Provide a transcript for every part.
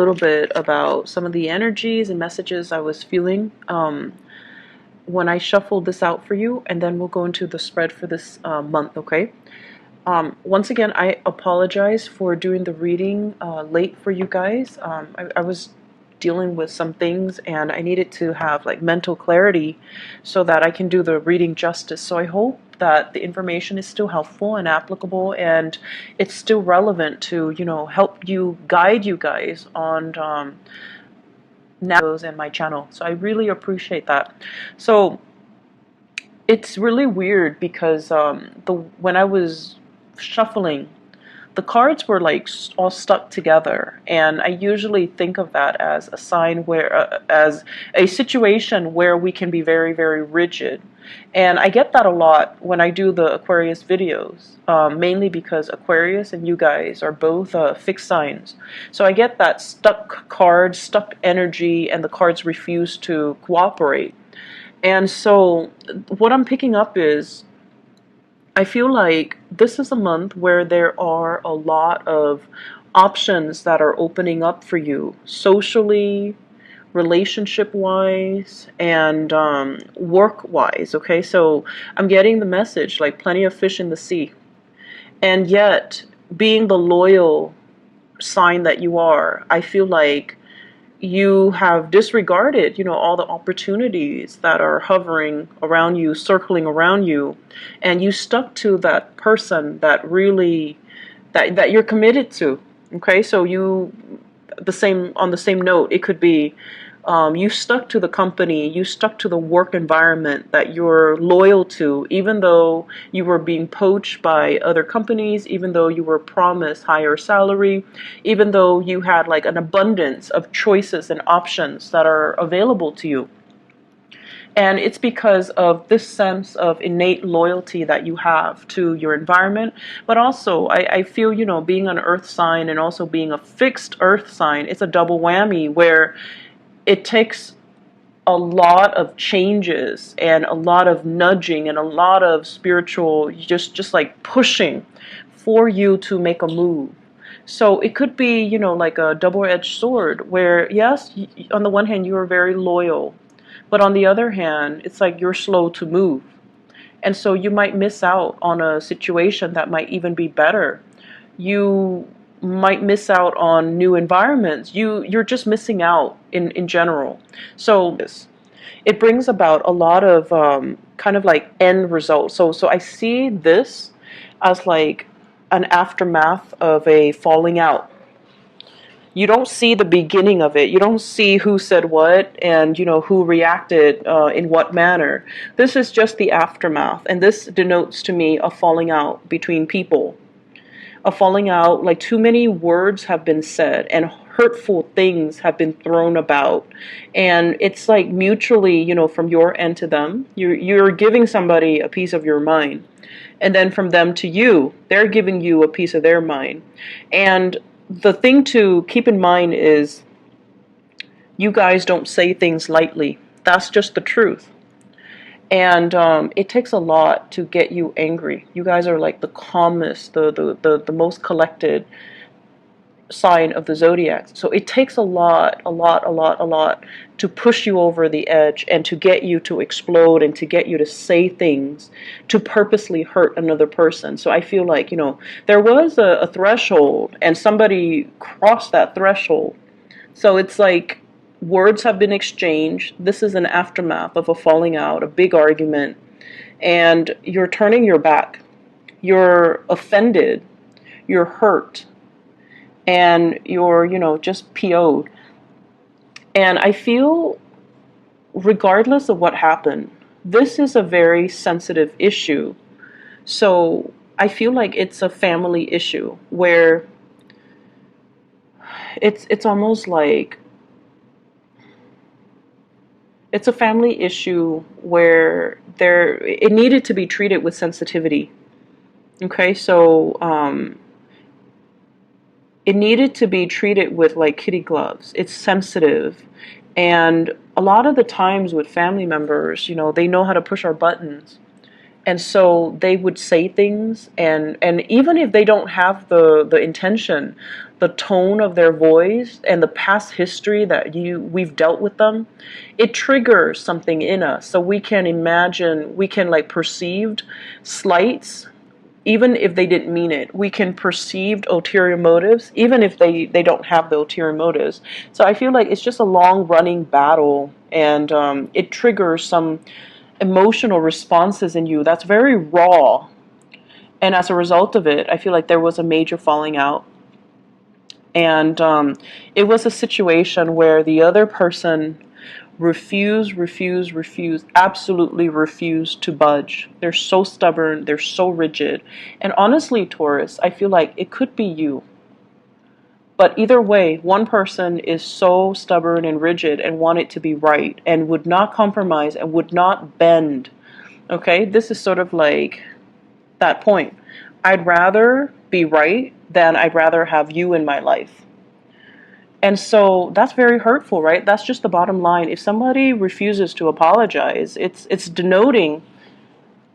little bit about some of the energies and messages I was feeling when I shuffled this out for you, and then we'll go into the spread for this month, okay? Once again, I apologize for doing the reading late for you guys. I was dealing with some things and I needed to have like mental clarity so that I can do the reading justice. So I hope that the information is still helpful and applicable, and it's still relevant to, you know, help you guide you guys on and my channel. So I really appreciate that. So it's really weird because when I was shuffling, the cards were like all stuck together, and I usually think of that as a sign where as a situation where we can be very, very rigid. And I get that a lot when I do the Aquarius videos, mainly because Aquarius and you guys are both fixed signs. So I get that stuck card, stuck energy, and the cards refuse to cooperate. And so what I'm picking up is, I feel like this is a month where there are a lot of options that are opening up for you socially, relationship-wise, and work-wise, okay? So I'm getting the message, like plenty of fish in the sea. And yet, being the loyal sign that you are, I feel like you have disregarded, you know, all the opportunities that are hovering around you, circling around you, and you stuck to that person that really, that you're committed to. Okay, so you, on the same note, it could be you stuck to the company, you stuck to the work environment that you're loyal to, even though you were being poached by other companies, even though you were promised higher salary, even though you had like an abundance of choices and options that are available to you. And it's because of this sense of innate loyalty that you have to your environment. But also, I feel, you know, being an earth sign and also being a fixed earth sign, it's a double whammy where it takes a lot of changes and a lot of nudging and a lot of spiritual, just like pushing for you to make a move. So it could be, you know, like a double-edged sword where, yes, on the one hand, you are very loyal, but on the other hand, it's like you're slow to move. And so you might miss out on a situation that might even be better. You might miss out on new environments. You're just missing out in general. So it brings about a lot of kind of like end results. So I see this as like an aftermath of a falling out. You don't see the beginning of it. You don't see who said what and, you know, who reacted in what manner. This is just the aftermath, and this denotes to me a falling out between people. A falling out, like too many words have been said and hurtful things have been thrown about, and it's like mutually, you know, from your end to them, you're giving somebody a piece of your mind, and then from them to you, they're giving you a piece of their mind. And the thing to keep in mind is, you guys don't say things lightly. That's just the truth. And it takes a lot to get you angry. You guys are like the calmest, the most collected sign of the zodiac. So it takes a lot to push you over the edge and to get you to explode and to get you to say things to purposely hurt another person. So I feel like, you know, there was a threshold and somebody crossed that threshold. So it's like words have been exchanged. This is an aftermath of a falling out, a big argument, and you're turning your back. You're offended. You're hurt. And you're, you know, just PO'd. And I feel, regardless of what happened, this is a very sensitive issue. So I feel like it's a family issue where it's almost like it's a family issue where it needed to be treated with sensitivity. Okay, so it needed to be treated with like kitty gloves. It's sensitive. And a lot of the times with family members, you know, they know how to push our buttons. And so they would say things, and even if they don't have the intention, the tone of their voice and the past history that we've dealt with them, it triggers something in us. So we can imagine, we can like perceived slights, even if they didn't mean it. We can perceive ulterior motives, even if they don't have the ulterior motives. So I feel like it's just a long running battle, and it triggers some emotional responses in you that's very raw. And as a result of it, I feel like there was a major falling out. And it was a situation where the other person refused, absolutely refused to budge. They're so stubborn, they're so rigid. And honestly, Taurus, I feel like it could be you. But either way, one person is so stubborn and rigid and want it to be right and would not compromise and would not bend. Okay, this is sort of like that point. I'd rather be right than I'd rather have you in my life. And so that's very hurtful, right? That's just the bottom line. If somebody refuses to apologize, it's denoting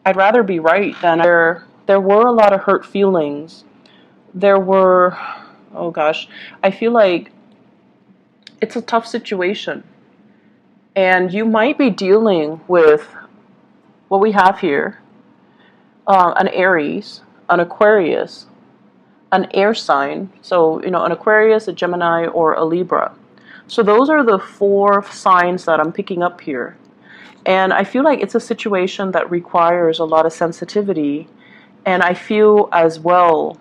I'd rather be right than there were a lot of hurt feelings. There were, oh gosh, I feel like it's a tough situation. And you might be dealing with what we have here, an Aries, an Aquarius, an air sign. So, an Aquarius, a Gemini, or a Libra. So those are the 4 signs that I'm picking up here. And I feel like it's a situation that requires a lot of sensitivity. And I feel as well,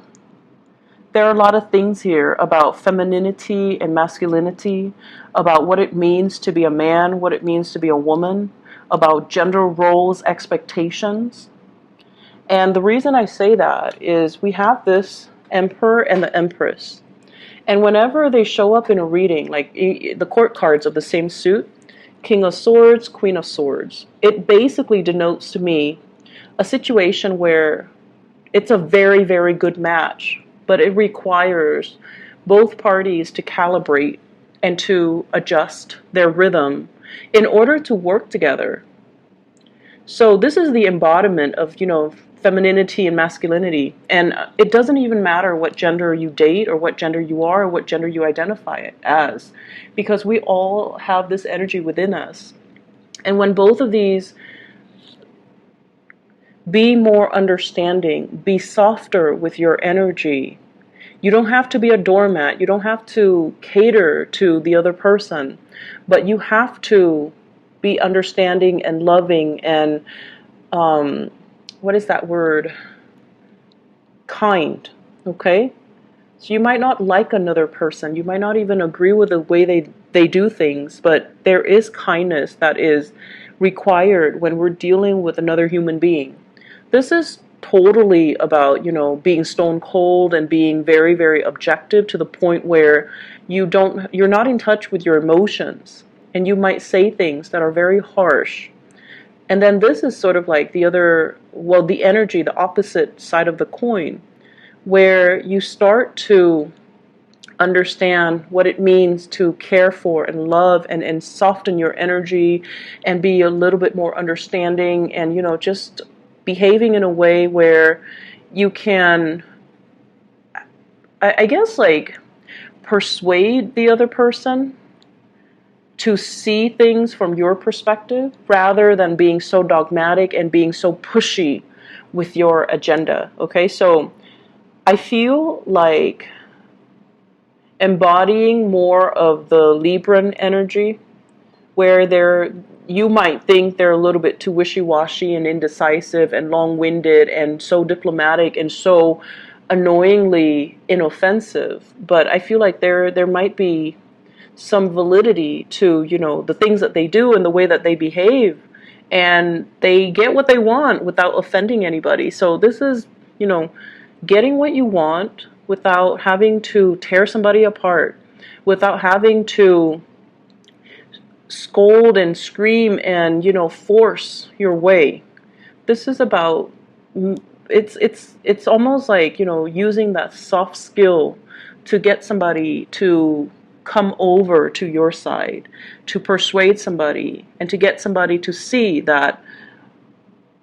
there are a lot of things here about femininity and masculinity, about what it means to be a man, what it means to be a woman, about gender roles, expectations. And the reason I say that is we have this Emperor and the Empress. And whenever they show up in a reading, like the court cards of the same suit, King of Swords, Queen of Swords, it basically denotes to me a situation where it's a very, very good match, but it requires both parties to calibrate and to adjust their rhythm in order to work together. So this is the embodiment of, femininity and masculinity. And it doesn't even matter what gender you date or what gender you are or what gender you identify as, because we all have this energy within us. And when both of these, be more understanding, be softer with your energy. You don't have to be a doormat. You don't have to cater to the other person, but you have to be understanding and loving and, what is that word? Kind, okay? So you might not like another person. You might not even agree with the way they do things, but there is kindness that is required when we're dealing with another human being. This is totally about, being stone cold and being very, very objective to the point where you're not in touch with your emotions, and you might say things that are very harsh. And then this is sort of like the energy, the opposite side of the coin, where you start to understand what it means to care for and love and soften your energy and be a little bit more understanding and, just behaving in a way where you can, I guess, like persuade the other person to see things from your perspective rather than being so dogmatic and being so pushy with your agenda. Okay, so I feel like embodying more of the Libran energy, where you might think they're a little bit too wishy-washy and indecisive and long-winded and so diplomatic and so annoyingly inoffensive, but I feel like there might be some validity to, the things that they do and the way that they behave, and they get what they want without offending anybody. So this is, getting what you want without having to tear somebody apart, without having to scold and scream and, force your way. This is about, it's almost like, using that soft skill to get somebody to come over to your side, to persuade somebody, and to get somebody to see that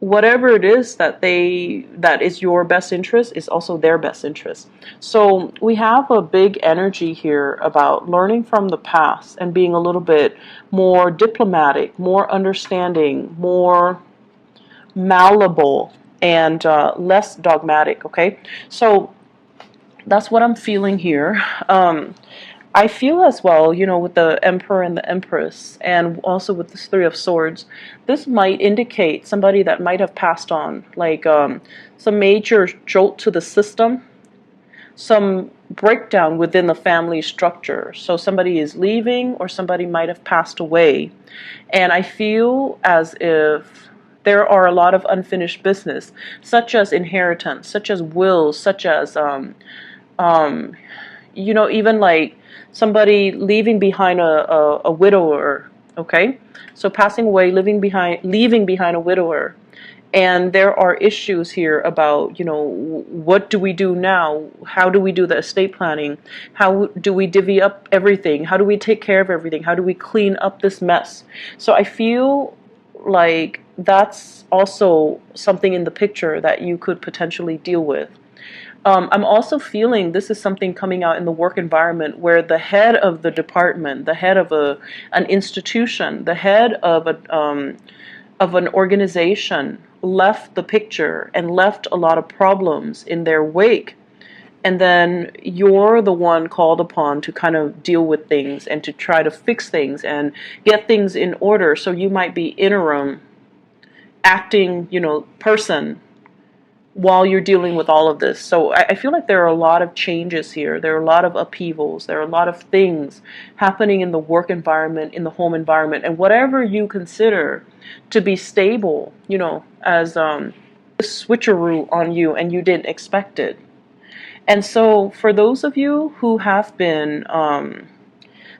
whatever it is that is your best interest is also their best interest. So we have a big energy here about learning from the past and being a little bit more diplomatic, more understanding, more malleable, and less dogmatic. Okay, so that's what I'm feeling here. I feel as well, with the Emperor and the Empress, and also with this Three of Swords, this might indicate somebody that might have passed on, like some major jolt to the system, some breakdown within the family structure. So somebody is leaving, or somebody might have passed away. And I feel as if there are a lot of unfinished business, such as inheritance, such as wills, such as um, even like somebody leaving behind a widower. Okay, so passing away, leaving behind a widower, and there are issues here about, what do we do now? How do we do the estate planning? How do we divvy up everything? How do we take care of everything? How do we clean up this mess? So I feel like that's also something in the picture that you could potentially deal with. I'm also feeling this is something coming out in the work environment where the head of the department, the head of an institution, the head of an organization left the picture and left a lot of problems in their wake. And then you're the one called upon to kind of deal with things and to try to fix things and get things in order. So you might be interim acting, person while you're dealing with all of this. So I feel like there are a lot of changes here. There are a lot of upheavals. There are a lot of things happening in the work environment, in the home environment, and whatever you consider to be stable, as a switcheroo on you and you didn't expect it. And so for those of you who have been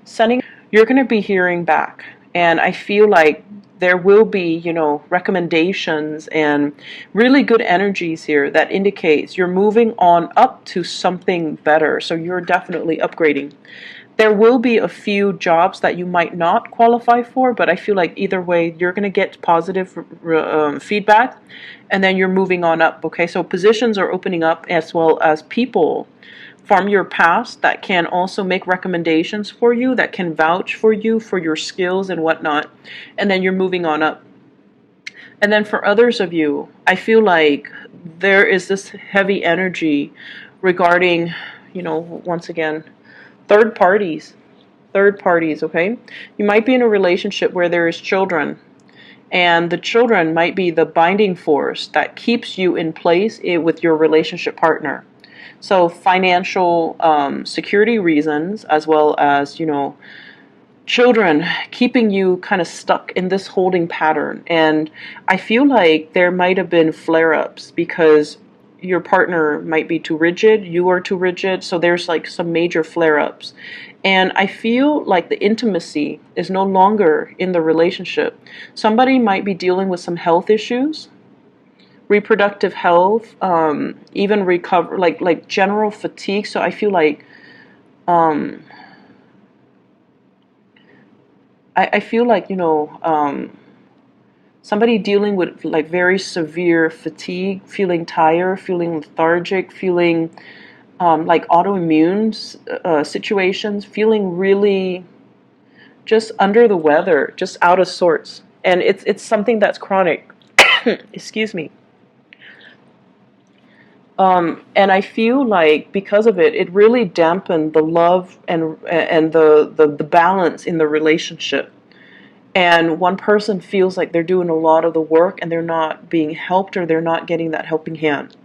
sending, you're going to be hearing back. And I feel like there will be, recommendations and really good energies here that indicates you're moving on up to something better. So you're definitely upgrading. There will be a few jobs that you might not qualify for, but I feel like either way, you're going to get positive feedback, and then you're moving on up. Okay, so positions are opening up, as well as people from your past that can also make recommendations for you, that can vouch for you, for your skills and whatnot, and then you're moving on up. And then for others of you, I feel like there is this heavy energy regarding, once again, third parties. Third parties, okay? You might be in a relationship where there is children, and the children might be the binding force that keeps you in place with your relationship partner. So financial security reasons, as well as, children keeping you kind of stuck in this holding pattern. And I feel like there might have been flare-ups because your partner might be too rigid, you are too rigid, so there's like some major flare-ups. And I feel like the intimacy is no longer in the relationship. Somebody might be dealing with some health issues, reproductive health, even recover, like general fatigue. So I feel like I feel like, somebody dealing with like very severe fatigue, feeling tired, feeling lethargic, feeling like autoimmune situations, feeling really just under the weather, just out of sorts. And it's something that's chronic. Excuse me. And I feel like because of it, it really dampened the love and the balance in the relationship. And one person feels like they're doing a lot of the work and they're not being helped, or they're not getting that helping hand.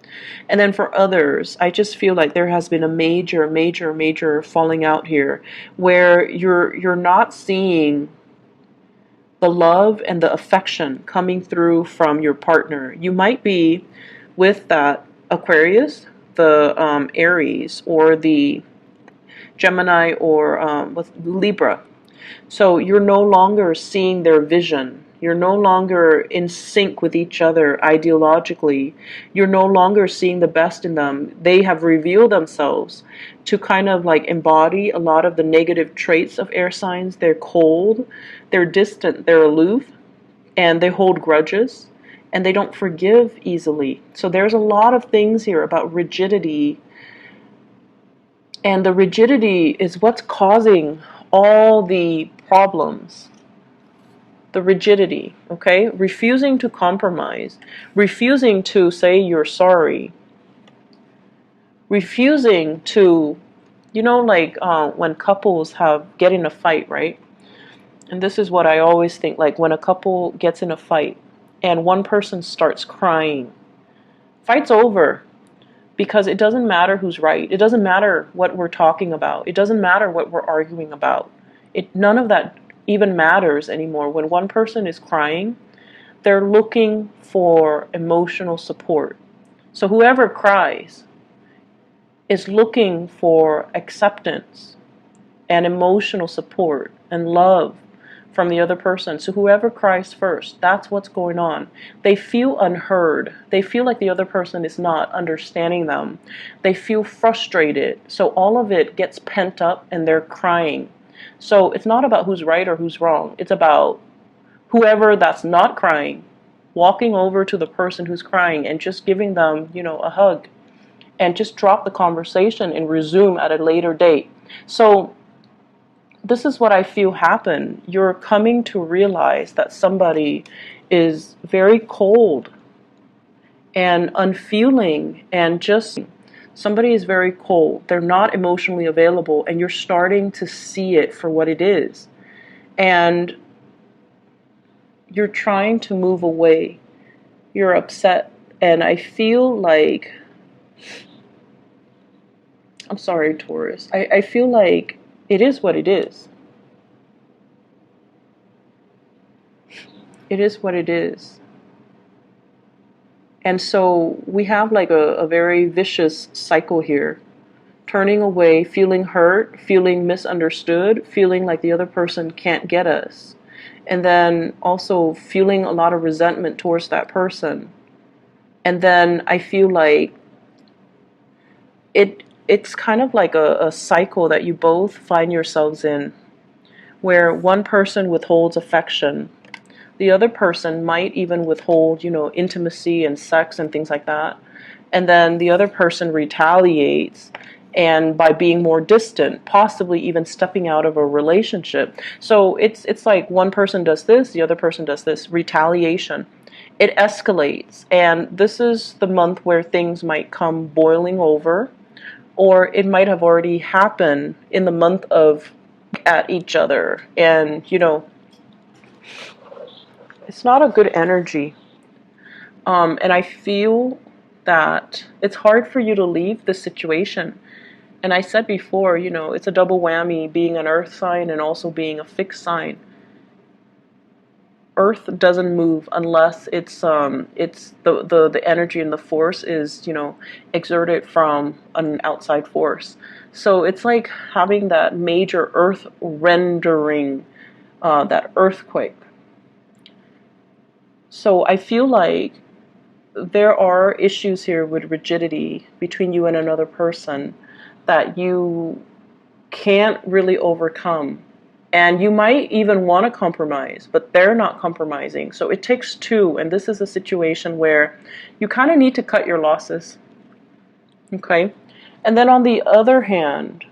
And then for others, I just feel like there has been a major falling out here where you're not seeing the love and the affection coming through from your partner. You might be with that Aquarius, the Aries, or the Gemini, or with Libra. So you're no longer seeing their vision. You're no longer in sync with each other ideologically. You're no longer seeing the best in them. They have revealed themselves to kind of like embody a lot of the negative traits of air signs. They're cold, they're distant, they're aloof, and they hold grudges. and they don't forgive easily. So there's a lot of things here about rigidity, and the rigidity is what's causing all the problems. The rigidity, okay? Refusing to compromise, refusing to say you're sorry, refusing to, like when couples get in a fight, right? And this is what I always think, like when a couple gets in a fight and one person starts crying, fight's over, because it doesn't matter who's right. It doesn't matter what we're talking about. It doesn't matter what we're arguing about. None of that even matters anymore. When one person is crying, they're looking for emotional support. So whoever cries is looking for acceptance and emotional support and love from the other person. So whoever cries first, that's what's going on. They feel unheard. They feel like the other person is not understanding them. They feel frustrated. So all of it gets pent up and they're crying. So it's not about who's right or who's wrong. It's about whoever that's not crying, walking over to the person who's crying and just giving them, a hug, and just drop the conversation and resume at a later date. So this is what I feel happen. You're coming to realize that somebody is very cold and unfeeling, and just somebody is very cold. They're not emotionally available, and you're starting to see it for what it is. And you're trying to move away. You're upset. And I feel like, I'm sorry, Taurus, I feel like it is what it is. It is what it is. And so we have like a very vicious cycle here. Turning away, feeling hurt, feeling misunderstood, feeling like the other person can't get us. And then also feeling a lot of resentment towards that person. And then I feel like it's kind of like a cycle that you both find yourselves in, where one person withholds affection. The other person might even withhold, intimacy and sex and things like that. And then the other person retaliates, and by being more distant, possibly even stepping out of a relationship. So it's like one person does this, the other person does this, retaliation. It escalates, and this is the month where things might come boiling over, or it might have already happened in the month of at each other. And, it's not a good energy. And I feel that it's hard for you to leave the situation. And I said before, it's a double whammy, being an earth sign and also being a fixed sign. Earth doesn't move unless it's the energy and the force is, exerted from an outside force. So it's like having that major earth rendering, that earthquake. So I feel like there are issues here with rigidity between you and another person that you can't really overcome. And you might even want to compromise, but they're not compromising. So it takes two, and this is a situation where you kind of need to cut your losses. Okay? And then on the other hand,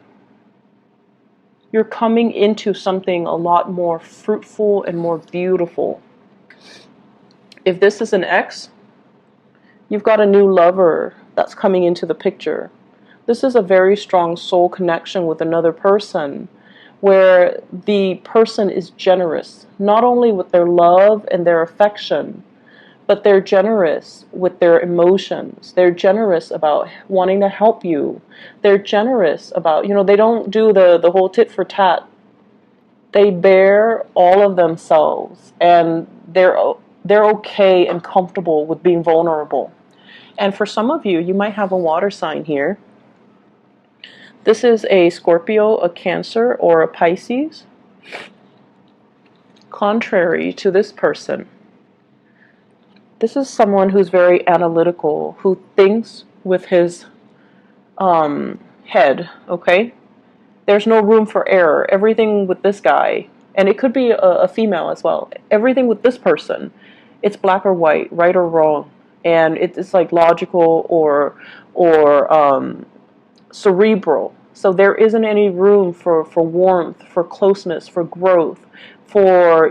you're coming into something a lot more fruitful and more beautiful. If this is an ex, you've got a new lover that's coming into the picture. This is a very strong soul connection with another person, where the person is generous, not only with their love and their affection, but they're generous with their emotions. They're generous about wanting to help you. They're generous about, they don't do the whole tit for tat. They bear all of themselves, and they're okay and comfortable with being vulnerable. And for some of you, you might have a water sign here. This is a Scorpio, a Cancer, or a Pisces. Contrary to this person, this is someone who's very analytical, who thinks with his head, okay? There's no room for error. Everything with this guy, and it could be a female as well, everything with this person It's black or white, right or wrong, and it's like logical or cerebral. So there isn't any room for warmth, for closeness, for growth, for,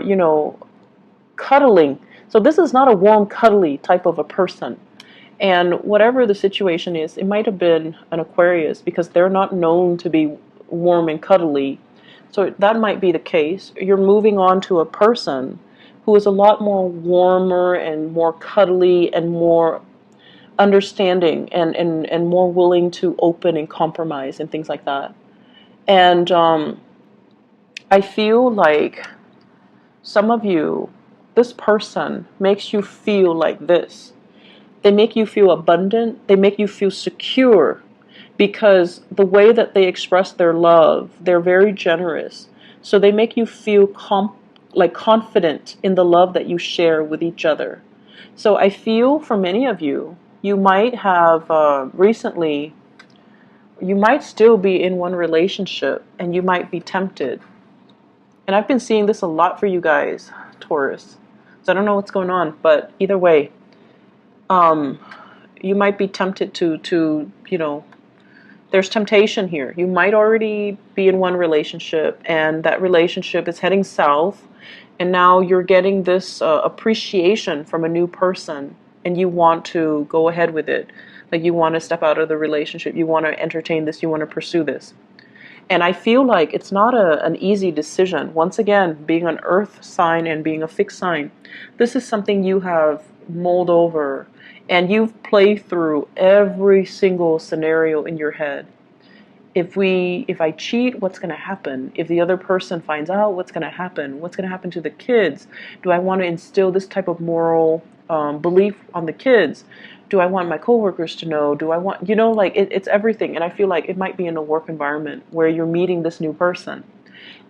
cuddling. So this is not a warm, cuddly type of a person. And whatever the situation is, it might have been an Aquarius because they're not known to be warm and cuddly. So that might be the case. You're moving on to a person who is a lot more warmer and more cuddly and more understanding and more willing to open and compromise and things like that. And I feel like some of you, this person makes you feel like this. They make you feel abundant. They make you feel secure because the way that they express their love, they're very generous. So they make you feel confident in the love that you share with each other. So I feel for many of you, you might have recently, you might still be in one relationship and you might be tempted. And I've been seeing this a lot for you guys, Taurus. So I don't know what's going on, but either way, you might be tempted to there's temptation here. You might already be in one relationship and that relationship is heading south, and now you're getting this appreciation from a new person and you want to go ahead with it. Like you want to step out of the relationship, you want to entertain this, you want to pursue this. And I feel like it's not an easy decision. Once again, being an earth sign and being a fixed sign, this is something you have mulled over and you've played through every single scenario in your head. If I cheat, what's going to happen? If the other person finds out, what's going to happen? What's going to happen to the kids? Do I want to instill this type of moral belief on the kids? Do I want my coworkers to know? Do I want, it's everything. And I feel like it might be in a work environment where you're meeting this new person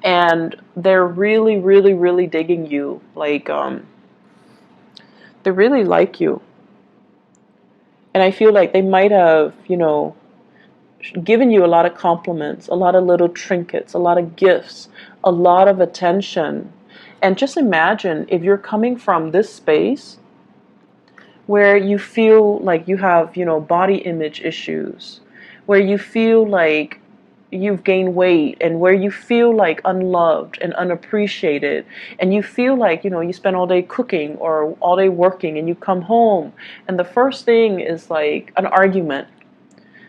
and they're really, really, really digging you. Like, they really like you. And I feel like they might have, given you a lot of compliments, a lot of little trinkets, a lot of gifts, a lot of attention. And just imagine if you're coming from this space where you feel like you have, body image issues, where you feel like you've gained weight, and where you feel like unloved and unappreciated, and you feel like, you spend all day cooking or all day working and you come home and the first thing is like an argument.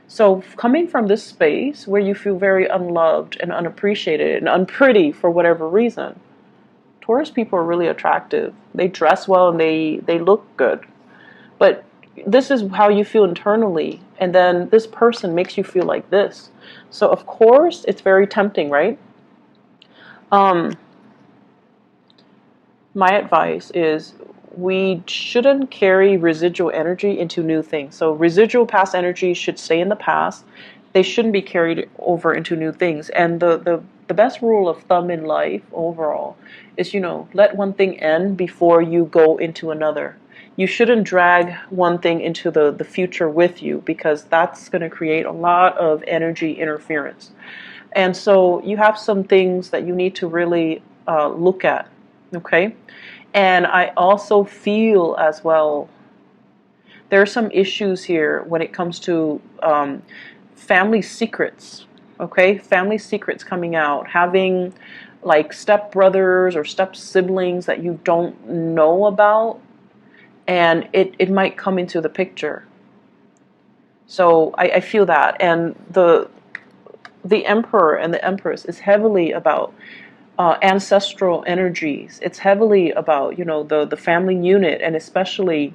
So coming from this space where you feel very unloved and unappreciated and unpretty for whatever reason, Taurus people are really attractive. They dress well and they look good. But this is how you feel internally, and then this person makes you feel like this. So of course it's very tempting, right? My advice is we shouldn't carry residual energy into new things. So residual past energy should stay in the past. They shouldn't be carried over into new things. And the best rule of thumb in life overall is, let one thing end before you go into another. You shouldn't drag one thing into the future with you, because that's going to create a lot of energy interference. And so you have some things that you need to really look at, okay? And I also feel as well, there are some issues here when it comes to family secrets, okay? Family secrets coming out, having like step brothers or step siblings that you don't know about, and it might come into the picture. So I feel that. And the Emperor and the Empress is heavily about ancestral energies. It's heavily about, the family unit, and especially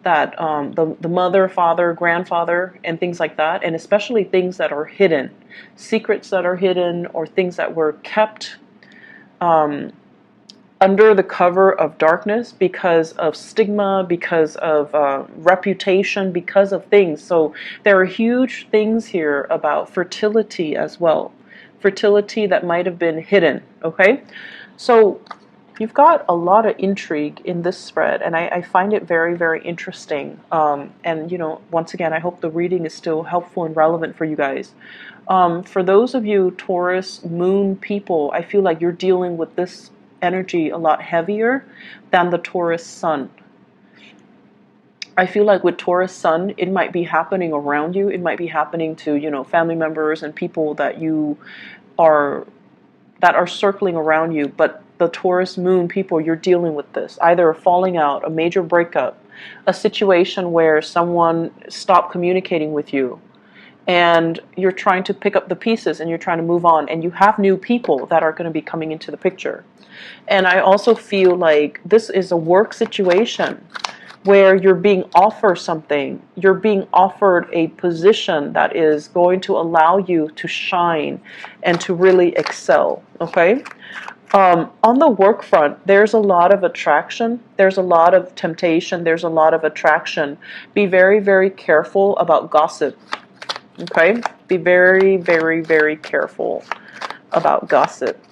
that the mother, father, grandfather, and things like that, and especially things that are hidden, secrets that are hidden, or things that were kept under the cover of darkness because of stigma, because of reputation, because of things. So there are huge things here about fertility as well. Fertility that might have been hidden, okay? So you've got a lot of intrigue in this spread, and I find it very, very interesting. And, once again, I hope the reading is still helpful and relevant for you guys. For those of you Taurus moon people, I feel like you're dealing with this energy a lot heavier than the Taurus sun. I feel like with Taurus Sun, it might be happening around you. It might be happening to, you know, family members and people that are that are circling around you. But the Taurus Moon people, you're dealing with this. Either a falling out, a major breakup, a situation where someone stopped communicating with you, and you're trying to pick up the pieces and you're trying to move on, and you have new people that are going to be coming into the picture. And I also feel like this is a work situation where you're being offered something. You're being offered a position that is going to allow you to shine and to really excel, okay? On the work front, there's a lot of attraction. There's a lot of temptation. There's a lot of attraction. Be very, very careful about gossip, okay? Be very, very, very careful about gossip.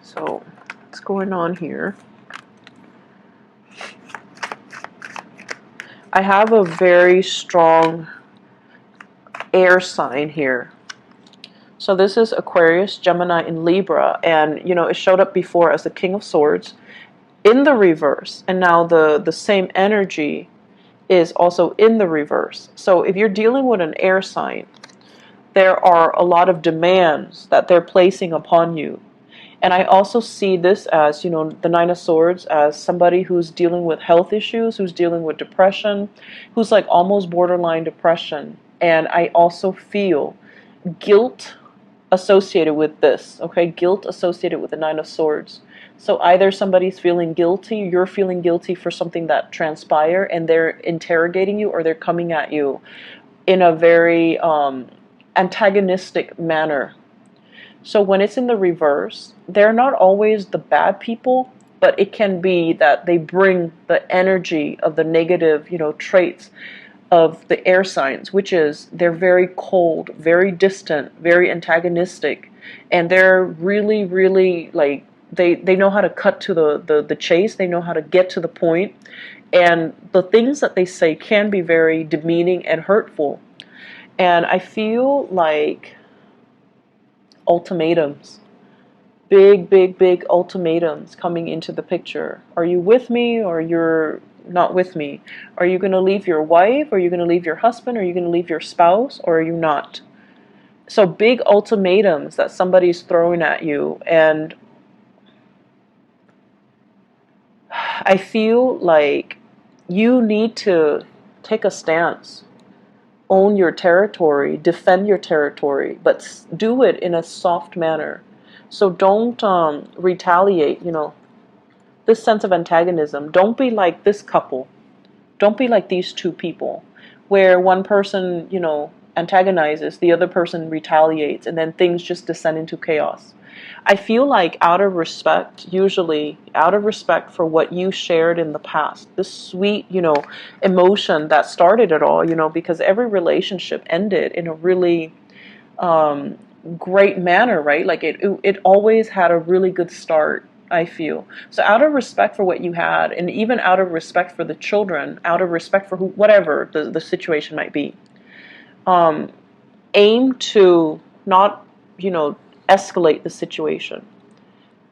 So, what's going on here? I have a very strong air sign here. So this is Aquarius, Gemini, and Libra. And, you know, it showed up before as the King of Swords in the reverse. And now the same energy is also in the reverse. So if you're dealing with an air sign, there are a lot of demands that they're placing upon you. And I also see this as, you know, the Nine of Swords as somebody who's dealing with health issues, who's dealing with depression, who's like almost borderline depression. And I also feel guilt associated with this, okay? Guilt associated with the Nine of Swords. So either somebody's feeling guilty, you're feeling guilty for something that transpired, and they're interrogating you, or they're coming at you in a very antagonistic manner. So when it's in the reverse, they're not always the bad people, but it can be that they bring the energy of the negative, you know, traits of the air signs, which is they're very cold, very distant, very antagonistic, and they're really, really like they know how to cut to the chase. They know how to get to the point, and the things that they say can be very demeaning and hurtful. And I feel like ultimatums, big ultimatums coming into the picture. Are you with me, or you're not with me? Are you going to leave your wife? Are you going to leave your husband? Are you going to leave your spouse? Or are you not? So big ultimatums that somebody's throwing at you. And I feel like you need to take a stance, own your territory, defend your territory, but do it in a soft manner. So don't retaliate, you know, this sense of antagonism. Don't be like this couple. Don't be like these two people, where one person, you know, antagonizes, the other person retaliates, and then things just descend into chaos. I feel like out of respect, usually out of respect for what you shared in the past, this sweet, you know, emotion that started it all, you know, because every relationship ended in a really great manner, right? Like it always had a really good start, I feel. So out of respect for what you had, and even out of respect for the children, out of respect for whatever the situation might be, aim to not, you know, escalate the situation,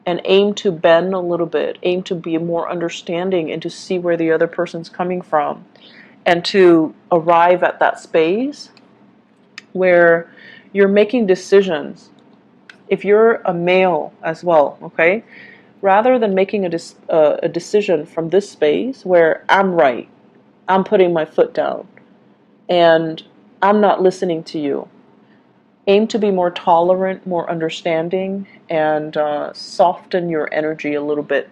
and aim to bend a little bit, aim to be more understanding and to see where the other person's coming from, and to arrive at that space where you're making decisions. If you're a male as well, okay, rather than making a decision from this space where I'm right, I'm putting my foot down, and I'm not listening to you, aim to be more tolerant, more understanding, and soften your energy a little bit.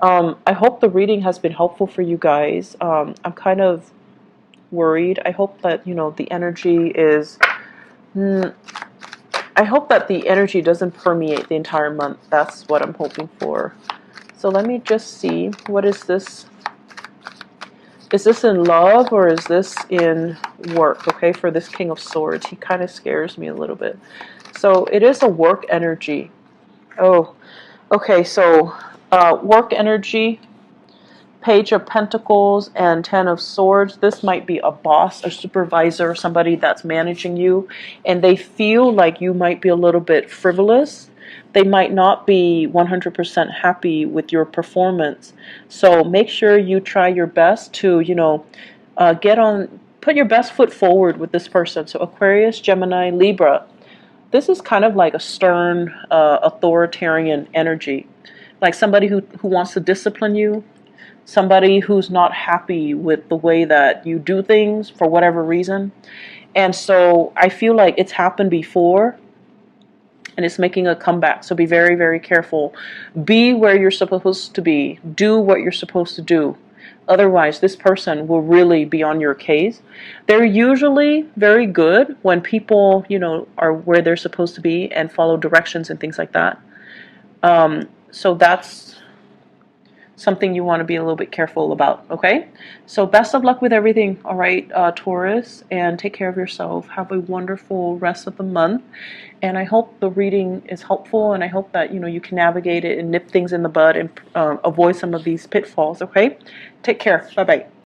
I hope the reading has been helpful for you guys. I'm kind of worried. I hope that, you know, the energy is... I hope that the energy doesn't permeate the entire month. That's what I'm hoping for. So let me just see. What is this? Is this in love, or is this in work? Okay, for this King of Swords. He kind of scares me a little bit. So it is a work energy. Oh, okay, so work energy. Page of Pentacles and Ten of Swords. This might be a boss, a supervisor, somebody that's managing you, and they feel like you might be a little bit frivolous. They might not be 100% happy with your performance. So make sure you try your best to, put your best foot forward with this person. So Aquarius, Gemini, Libra. This is kind of like a stern, authoritarian energy. Like somebody who wants to discipline you, somebody who's not happy with the way that you do things for whatever reason. And so I feel like it's happened before and it's making a comeback. So be very, very careful. Be where you're supposed to be. Do what you're supposed to do. Otherwise, this person will really be on your case. They're usually very good when people, are where they're supposed to be and follow directions and things like that. So that's something you want to be a little bit careful about, okay? So best of luck with everything, all right, Taurus, and take care of yourself. Have a wonderful rest of the month, and I hope the reading is helpful, and I hope that, you can navigate it and nip things in the bud and avoid some of these pitfalls, okay? Take care. Bye-bye.